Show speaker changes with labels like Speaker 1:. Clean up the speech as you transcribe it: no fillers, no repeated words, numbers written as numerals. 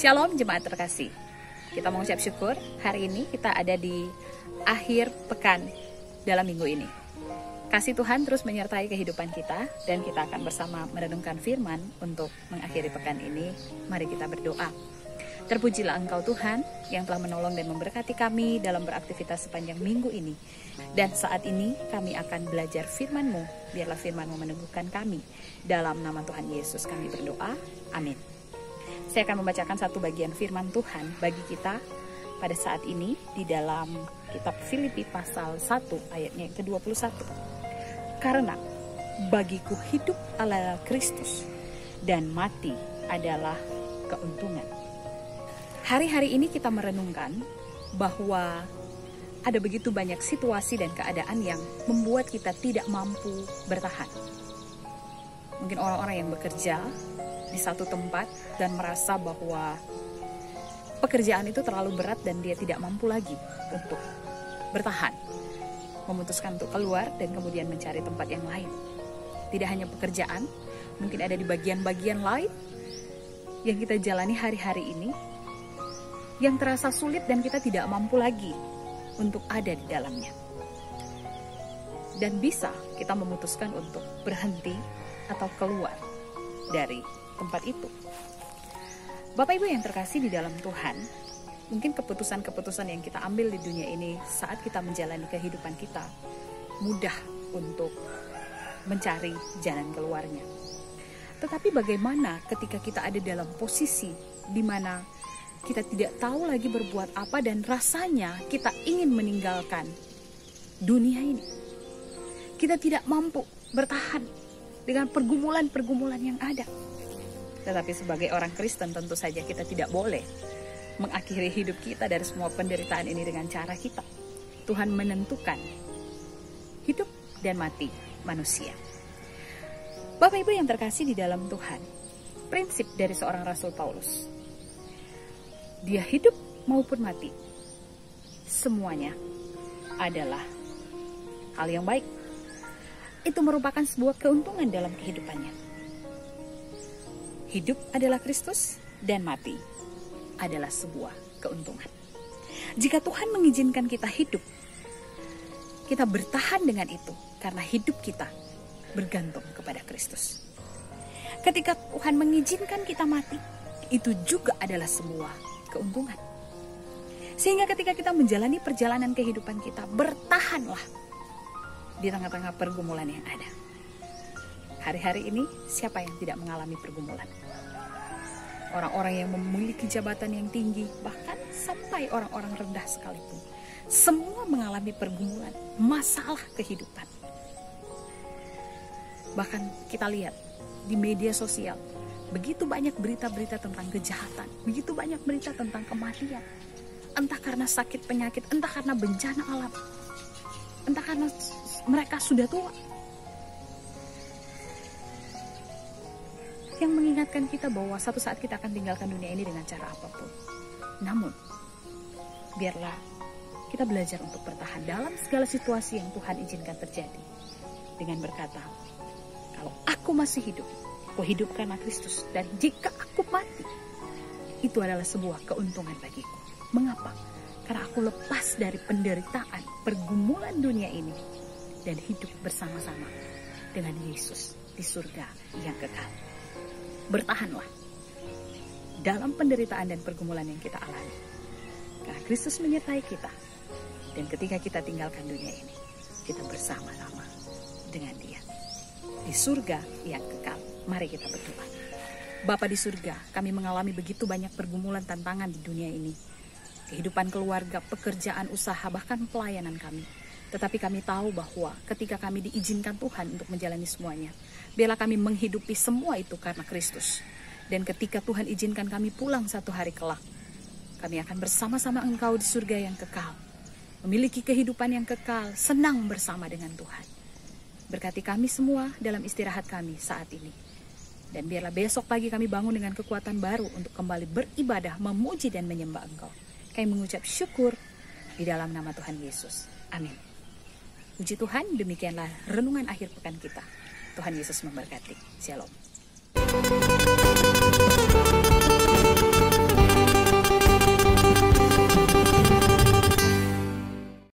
Speaker 1: Shalom jemaat terkasih. Kita mengucap syukur hari ini kita ada di akhir pekan dalam minggu ini. Kasih Tuhan terus menyertai kehidupan kita dan kita akan bersama merenungkan firman untuk mengakhiri pekan ini. Mari kita berdoa. Terpujilah Engkau Tuhan yang telah menolong dan memberkati kami dalam beraktivitas sepanjang minggu ini. Dan saat ini kami akan belajar firman-Mu. Biarlah firman-Mu meneguhkan kami. Dalam nama Tuhan Yesus kami berdoa. Amin. Saya akan membacakan satu bagian firman Tuhan bagi kita pada saat ini di dalam kitab Filipi pasal 1 ayatnya yang ke-21. Karena bagiku hidup adalah Kristus dan mati adalah keuntungan. Hari-hari ini kita merenungkan bahwa ada begitu banyak situasi dan keadaan yang membuat kita tidak mampu bertahan. Mungkin orang-orang yang bekerja di satu tempat dan merasa bahwa pekerjaan itu terlalu berat dan dia tidak mampu lagi untuk bertahan. Memutuskan untuk keluar dan kemudian mencari tempat yang lain. Tidak hanya pekerjaan, mungkin ada di bagian-bagian lain yang kita jalani hari-hari ini yang terasa sulit dan kita tidak mampu lagi untuk ada di dalamnya. Dan bisa kita memutuskan untuk berhenti atau keluar dari tempat itu. Bapak Ibu yang terkasih di dalam Tuhan, mungkin keputusan-keputusan yang kita ambil di dunia ini saat kita menjalani kehidupan kita mudah untuk mencari jalan keluarnya. Tetapi bagaimana ketika kita ada dalam posisi di mana kita tidak tahu lagi berbuat apa dan rasanya kita ingin meninggalkan dunia ini. Kita tidak mampu bertahan dengan pergumulan-pergumulan yang ada. Tetapi sebagai orang Kristen tentu saja kita tidak boleh mengakhiri hidup kita dari semua penderitaan ini dengan cara kita. Tuhan menentukan hidup dan mati manusia. Bapak Ibu yang terkasih di dalam Tuhan, prinsip dari seorang Rasul Paulus, dia hidup maupun mati, semuanya adalah hal yang baik. Itu merupakan sebuah keuntungan dalam kehidupannya. Hidup adalah Kristus dan mati adalah sebuah keuntungan. Jika Tuhan mengizinkan kita hidup, kita bertahan dengan itu karena hidup kita bergantung kepada Kristus. Ketika Tuhan mengizinkan kita mati, itu juga adalah sebuah keuntungan. Sehingga ketika kita menjalani perjalanan kehidupan kita, bertahanlah di tengah-tengah pergumulan yang ada. Hari-hari ini siapa yang tidak mengalami pergumulan? Orang-orang yang memiliki jabatan yang tinggi, bahkan sampai orang-orang rendah sekalipun, semua mengalami pergumulan, masalah kehidupan. Bahkan kita lihat di media sosial, begitu banyak berita-berita tentang kejahatan, begitu banyak berita tentang kematian. Entah karena sakit penyakit, entah karena bencana alam, entah karena mereka sudah tua. Yang mengingatkan kita bahwa satu saat kita akan tinggalkan dunia ini dengan cara apapun. Namun, biarlah kita belajar untuk bertahan dalam segala situasi yang Tuhan izinkan terjadi. Dengan berkata, kalau aku masih hidup, aku hidup karena Kristus. Dan jika aku mati, itu adalah sebuah keuntungan bagiku. Mengapa? Karena aku lepas dari penderitaan, pergumulan dunia ini. Dan hidup bersama-sama dengan Yesus di surga yang kekal. Bertahanlah dalam penderitaan dan pergumulan yang kita alami. Karena Kristus menyertai kita. Dan ketika kita tinggalkan dunia ini, kita bersama-sama dengan Dia di surga yang kekal. Mari kita berdoa. Bapa di surga, kami mengalami begitu banyak pergumulan tantangan di dunia ini. Kehidupan keluarga, pekerjaan, usaha, bahkan pelayanan kami. Tetapi kami tahu bahwa ketika kami diizinkan Tuhan untuk menjalani semuanya, biarlah kami menghidupi semua itu karena Kristus. Dan ketika Tuhan izinkan kami pulang satu hari kelak, kami akan bersama-sama Engkau di surga yang kekal. Memiliki kehidupan yang kekal, senang bersama dengan Tuhan. Berkati kami semua dalam istirahat kami saat ini. Dan biarlah besok pagi kami bangun dengan kekuatan baru untuk kembali beribadah, memuji dan menyembah Engkau. Kami mengucap syukur di dalam nama Tuhan Yesus. Amin. Puji Tuhan, demikianlah renungan akhir pekan kita. Tuhan Yesus memberkati. Shalom.